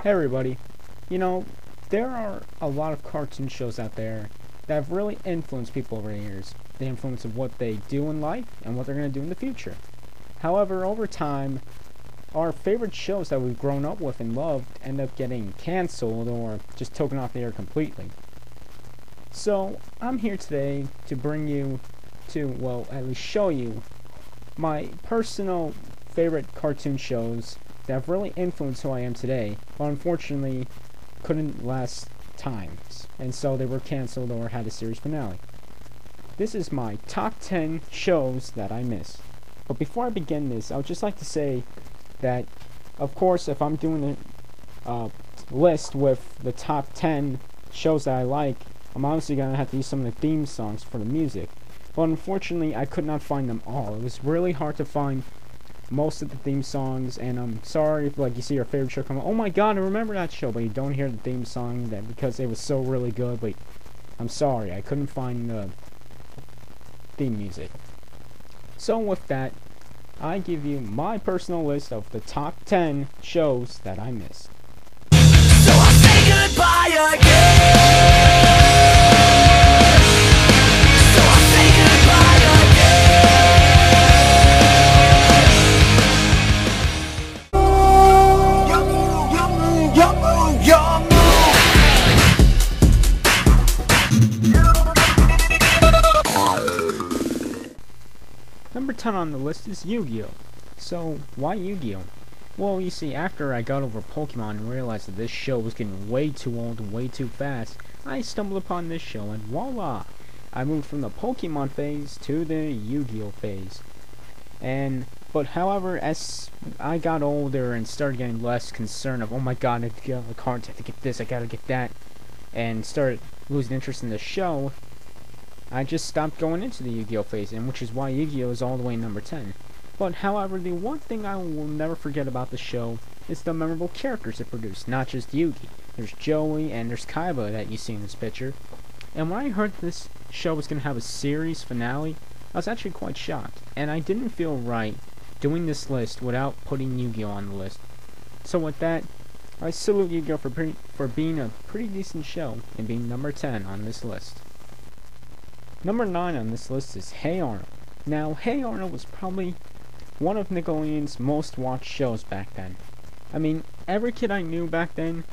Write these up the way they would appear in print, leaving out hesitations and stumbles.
Hey everybody, you know, there are a lot of cartoon shows out there that have really influenced people over the years. The influence of what they do in life and what they're going to do in the future. However, over time, our favorite shows that we've grown up with and loved end up getting canceled or just taken off the air completely. So, I'm here today to bring you to, well, at least show you my personal favorite cartoon shows that have really influenced who I am today, but unfortunately couldn't last times, and so they were canceled or had a series finale. This is my top 10 shows that I miss. But before I begin this, I would just like to say that, of course, if I'm doing a list with the top 10 shows that I like, I'm obviously going to have to use some of the theme songs for the music. But unfortunately, I could not find them all. It was really hard to find most of the theme songs, and I'm sorry if you see your favorite show come on, oh my god, I remember that show, but you don't hear the theme song because it was so really good. But I'm sorry, I couldn't find the theme music. So with that, I give you my personal list of the top 10 shows that I missed. So I'll say goodbye again. So I'll say goodbye again. Number 10 on the list is Yu-Gi-Oh! So, why Yu-Gi-Oh? Well, you see, after I got over Pokemon and realized that this show was getting way too old, way too fast, I stumbled upon this show, and voila! I moved from the Pokemon phase to the Yu-Gi-Oh! Phase. But however, as I got older and started getting less concerned of, oh my god, I have to get the cards, I have to get this, I gotta get that, and started losing interest in the show, I just stopped going into the Yu-Gi-Oh! Phase, and which is why Yu-Gi-Oh! Is all the way number 10. But however, the one thing I will never forget about the show is the memorable characters it produced, not just Yugi. There's Joey and there's Kaiba that you see in this picture. And when I heard this show was going to have a series finale, I was actually quite shocked, and I didn't feel right doing this list without putting Yu-Gi-Oh! On the list. So with that, I salute Yu-Gi-Oh! For being a pretty decent show and being number 10 on this list. Number 9 on this list is Hey Arnold. Now, Hey Arnold was probably one of Nickelodeon's most watched shows back then. I mean, every kid I knew back then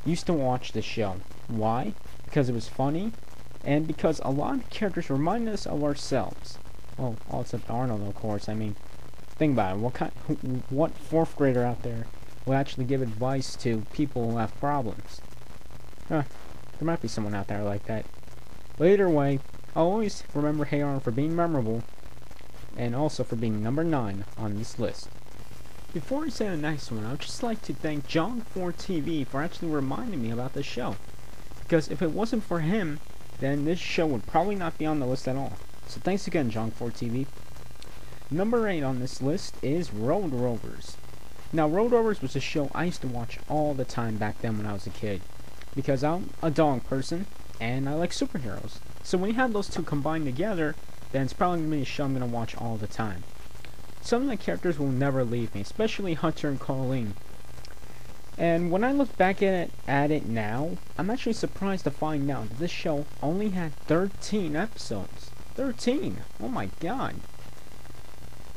used to watch this show. Why? Because it was funny, and because a lot of characters remind us of ourselves. Well, all except Arnold, of course. I mean, think about it. What 4th grader out there will actually give advice to people who have problems? There might be someone out there like that. But either way, I'll always remember Hey Arnold for being memorable, and also for being number 9 on this list. Before I say the next one, I would just like to thank John4TV for actually reminding me about this show. Because if it wasn't for him, then this show would probably not be on the list at all. So thanks again, John4TV. Number 8 on this list is Road Rovers. Now, Road Rovers was a show I used to watch all the time back then when I was a kid. Because I'm a dog person, and I like superheroes. So when you have those two combined together, then it's probably going to be a show I'm going to watch all the time. Some of the characters will never leave me, especially Hunter and Colleen. And when I look back at it now, I'm actually surprised to find out that this show only had 13 episodes. 13! Oh my god.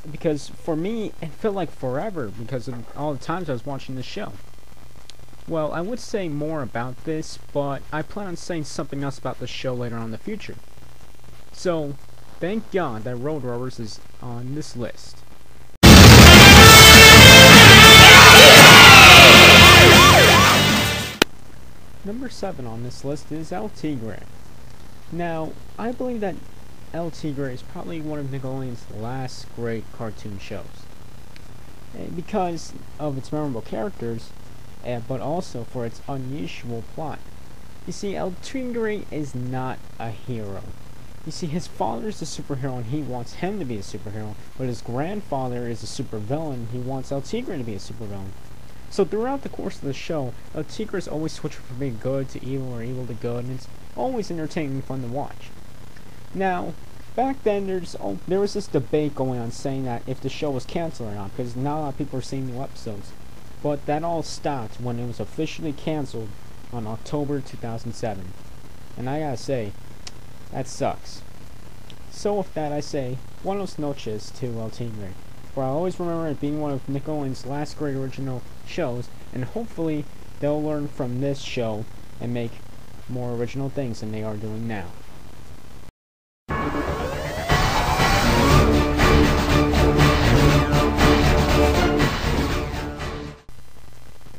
Because for me, it felt like forever because of all the times I was watching this show. Well, I would say more about this, but I plan on saying something else about the show later on in the future. So, thank God that Road Rovers is on this list. Number 7 on this list is El Tigre. Now, I believe that El Tigre is probably one of Nickelodeon's last great cartoon shows. Because of its memorable characters, but also for its unusual plot. You see, El Tigre is not a hero. You see, his father is a superhero and he wants him to be a superhero, but his grandfather is a supervillain and he wants El Tigre to be a supervillain. So throughout the course of the show, El Tigre is always switching from being good to evil or evil to good, and it's always entertaining and fun to watch. Now, back then there was this debate going on saying that if the show was canceled or not, because not a lot of people were seeing new episodes. But that all stopped when it was officially canceled on October 2007. And I gotta say, that sucks. So with that I say, buenos noches to El Tigre. For I always remember it being one of Nickelodeon's last great original shows, and hopefully they'll learn from this show and make more original things than they are doing now.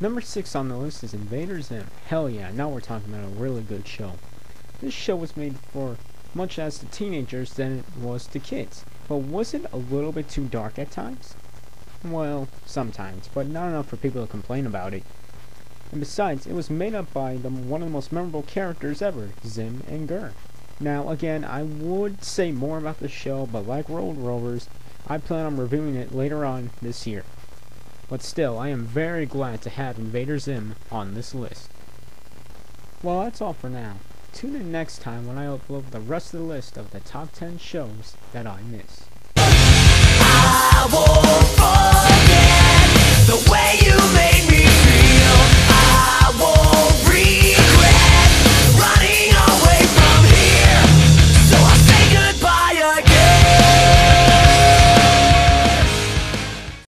Number 6 on the list is Invader Zim. Hell yeah, now we're talking about a really good show. This show was made for much as to teenagers than it was to kids. But was it a little bit too dark at times? Well, sometimes, but not enough for people to complain about it. And besides, it was made up by one of the most memorable characters ever, Zim and Gur. Now, again, I would say more about the show, but like Rovers, I plan on reviewing it later on this year. But still, I am very glad to have Invader Zim on this list. Well, that's all for now. Tune in next time when I upload the rest of the list of the top 10 shows that I miss. I will fight.